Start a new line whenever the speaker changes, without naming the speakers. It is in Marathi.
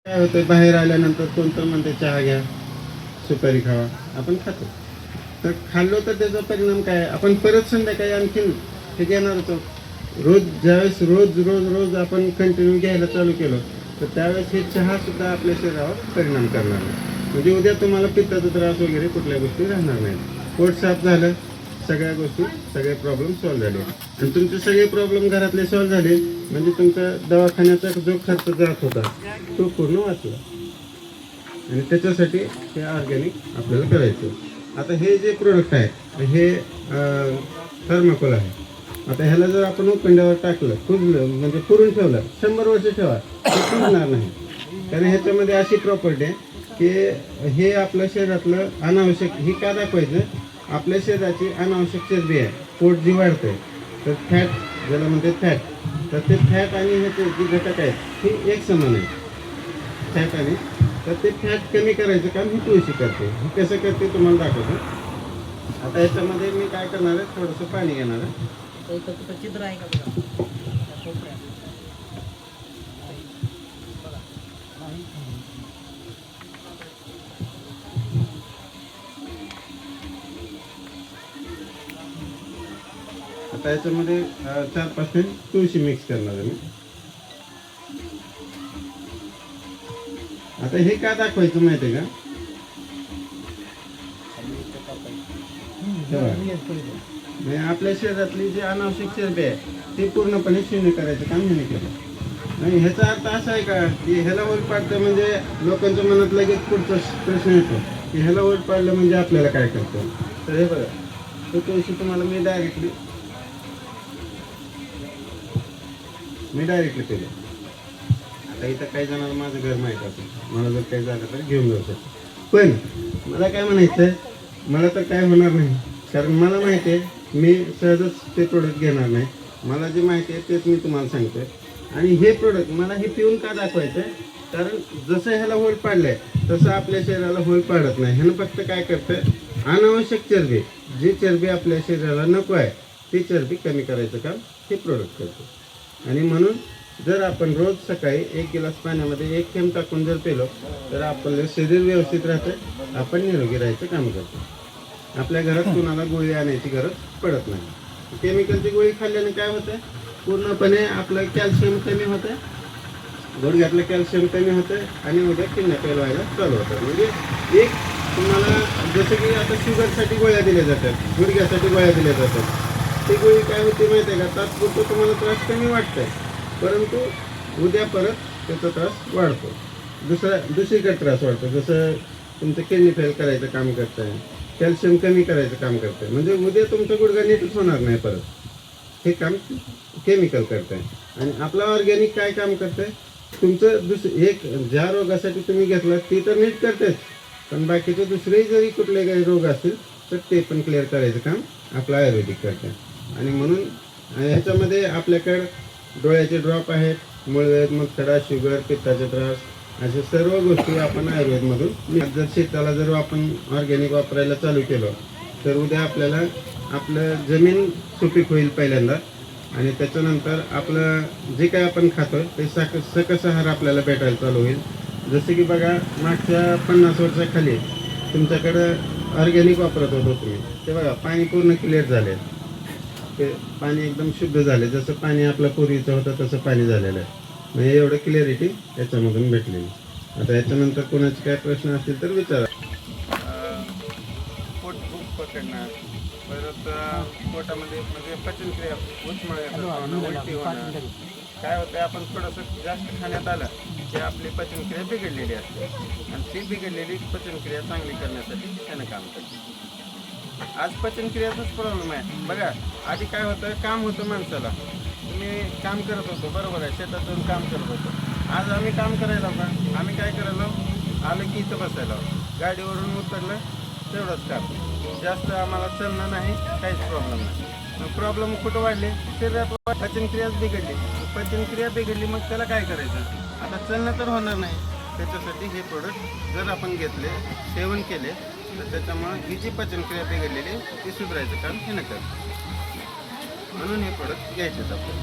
काय होतं, बाहेर आल्यानंतर कोणतं म्हणते चहा घ्या, सुपारी खावा, आपण खातो. तर खाल्लो तर त्याचा परिणाम काय, आपण परत संध्याकाळी आणखीन हे घेणारच आहोत. रोज ज्यावेळेस रोज रोज रोज आपण कंटिन्यू घ्यायला चालू केलं तर त्यावेळेस हे चहासुद्धा आपल्या शरीरावर परिणाम करणार नाही. म्हणजे उद्या तुम्हाला पित्ताचा त्रास वगैरे कुठल्या गोष्टी राहणार नाहीत. पोट साफ झालं, सगळ्या गोष्टी, सगळे प्रॉब्लेम सॉल्व्ह झाले आणि तुमचे सगळे प्रॉब्लेम घरातले सॉल्व्ह झाले म्हणजे तुमचा दवाखान्याचा जो खर्च जात होता तो पूर्ण वाचला. आणि त्याच्यासाठी हे ऑर्गॅनिक आपल्याला करायचं. आता हे जे प्रोडक्ट आहे हे थर्माकोल आहे. आता ह्याला जर आपण उकंड्यावर टाकलं, कुजलं म्हणजे पुरून ठेवलं, 100 वर्ष ठेवा, ते कुजणार नाही. कारण ह्याच्यामध्ये अशी प्रॉपर्टी आहे की हे आपल्या शरीरातलं अनावश्यक, ही का दाखवायचं, आपल्या शरीराची अनावश्यक चरबी आहे, पोट जी वाढते तर फॅट, ज्याला म्हणते फॅट, तर ते फॅट आणि ह्याचे जे घटक आहेत हे एक समान आहे. फॅट आणि तर ते फॅट कमी करायचं काम ही तुळशी करते. ही कसं करते तुम्हाला दाखवतो. आता याच्यामध्ये मी काय करणार आहे, थोडंसं पाणी घेणार आहे.
चित्र आहे का?
आता याच्यामध्ये 4-5 थेंब तुळशी मिक्स करणार आहे मी. आता हे का दाखवायचं माहिती आहे का, म्हणजे आपल्या शरीरातली जी अनावश्यक चरबी आहे ती पूर्णपणे शून्य करायचं काम ह्याने केलं. आणि ह्याचा अर्थ असा आहे का की ह्याला ओढ पाडतं म्हणजे लोकांच्या मनात लगेच पुढचा प्रश्न येतो की ह्याला ओढ पाडलं म्हणजे आपल्याला काय करतं. तर हे बघा, तो तुळशी तुम्हाला मी डायरेक्टली केलं. आता इथं काही जणांना माझं घर माहीत असेल, मला जर काही झालं तर घेऊन जाऊ शकतो. पण मला काय म्हणायचं, मला तर काय होणार नाही, कारण मला माहिती आहे मी सहजच ते प्रोडक्ट घेणार नाही. मला जे माहिती आहे तेच मी तुम्हाला सांगतोय. आणि हे प्रोडक्ट मला हे पिऊन का दाखवायचं आहे, कारण जसं ह्याला होल पाडलं आहे तसं आपल्या शरीराला होल पाडत नाही. ह्यानं फक्त काय करतं, अनावश्यक चरबी, जी चरबी आपल्या शरीराला नको आहे ती चरबी कमी करायचं काम हे प्रोडक्ट करतं. आणि म्हणून जर आपण रोज सकाळी 1 गिलास पाण्यामध्ये 1 थेंब टाकून जर पेलो तर आपलं शरीर व्यवस्थित राहतं, आपण निरोगी राहायचं काम करतो. आपल्या घरात कुणाला गोळी आणायची गरज पडत नाही. केमिकलची गोळी खाल्ल्याने काय होतं, पूर्णपणे आपलं कॅल्शियम कमी होतं, गुडघ्यातलं कॅल्शियम कमी होतं आणि उद्या किडन्या फेल व्हायला चालू होतं. म्हणजे एक तुम्हाला जसं की आता शुगरसाठी गोळ्या दिल्या जातात, गुडघ्यासाठी गोळ्या दिल्या जातात, ती गोळी काय होती माहिती आहे का, तात्पुरतं तुम्हाला त्रास कमी वाटतंय परंतु उद्या परत त्याचा त्रास वाढतो, दुसरीकडे त्रास वाढतो. जसं तुमचं किडनी फेल करायचं काम करतं आहे, कॅल्शियम कमी करायचं काम करतं आहे, म्हणजे उद्या तुमचं गुडघा नीटच होणार नाही परत. हे काम केमिकल करतं आहे. आणि आपला ऑर्गॅनिक काय काम करतं आहे, तुमचं एक ज्या रोगासाठी तुम्ही घेतला ती तर नीट करतेच, पण बाकीचे दुसरेही जरी कुठले काही रोग असतील तर ते पण क्लिअर करायचं काम आपलं आयुर्वेदिक करतं. आणि म्हणून ह्याच्यामध्ये आपल्याकडं डोळ्याचे ड्रॉप आहेत, मूळव्याध, मुतखडा, शुगर, पित्ताचे त्रास, अशा सर्व गोष्टी आपण आयुर्वेदमधून. जर शेताला जर आपण ऑर्गॅनिक वापरायला चालू केलं तर उद्या आपल्याला आपलं जमीन सुपीक होईल पहिल्यांदा. आणि त्याच्यानंतर आपलं जे काय आपण खातोय ते सकस आहार आपल्याला भेटायला चालू होईल. जसं की बघा, मागच्या 50 वर्षाखाली तुमच्याकडं ऑर्गॅनिक वापरत होतो तुम्ही, ते बघा पाणी पूर्ण क्लिअर झाले, ते पाणी एकदम शुद्ध झाले, जसं पाणी आपलं पूर्वीचं होतं तसं पाणी झालेलं आहे. म्हणजे एवढं क्लिअरिटी याच्यामधून भेटलेली. आता याच्यानंतर कोणाचे काय प्रश्न असतील तर विचारा. पोट भूक पकडणं, परत पोटामध्ये म्हणजे पचनक्रिया, उलटी होणं, काय होतं, आपण थोडंसं जास्त खाण्यात आलं की आपली पचनक्रिया बिघडलेली असते आणि ती बिघडलेली पचनक्रिया चांगली करण्यासाठी त्यानं काम करते. आज पचनक्रियाचाच प्रॉब्लेम आहे. बघा, आधी काय होतं, काम होतं माणसाला, तुम्ही काम करत होतो, बरोबर आहे, शेतात जाऊन काम करत होतो. आज आम्ही काम करायला का, आम्ही काय करायला, आलं की इथं बसायला, गाडीवरून उतरलं तेवढंच काम, जास्त आम्हाला चलणं नाही, काहीच प्रॉब्लेम नाही. प्रॉब्लेम कुठं वाढले, शरीरात पचनक्रियाच बिघडली. पचनक्रिया बिघडली मग त्याला काय करायचं, आता चलणं तर होणार नाही. त्याच्यासाठी हे प्रोडक्ट जर आपण घेतले, सेवन केले तर त्याच्यामुळे ही जी पचनक्रिया बिघडलेली ती सुधारायचं काम हे नका. म्हणून हे प्रोडक्ट घ्यायचे आपल्याला.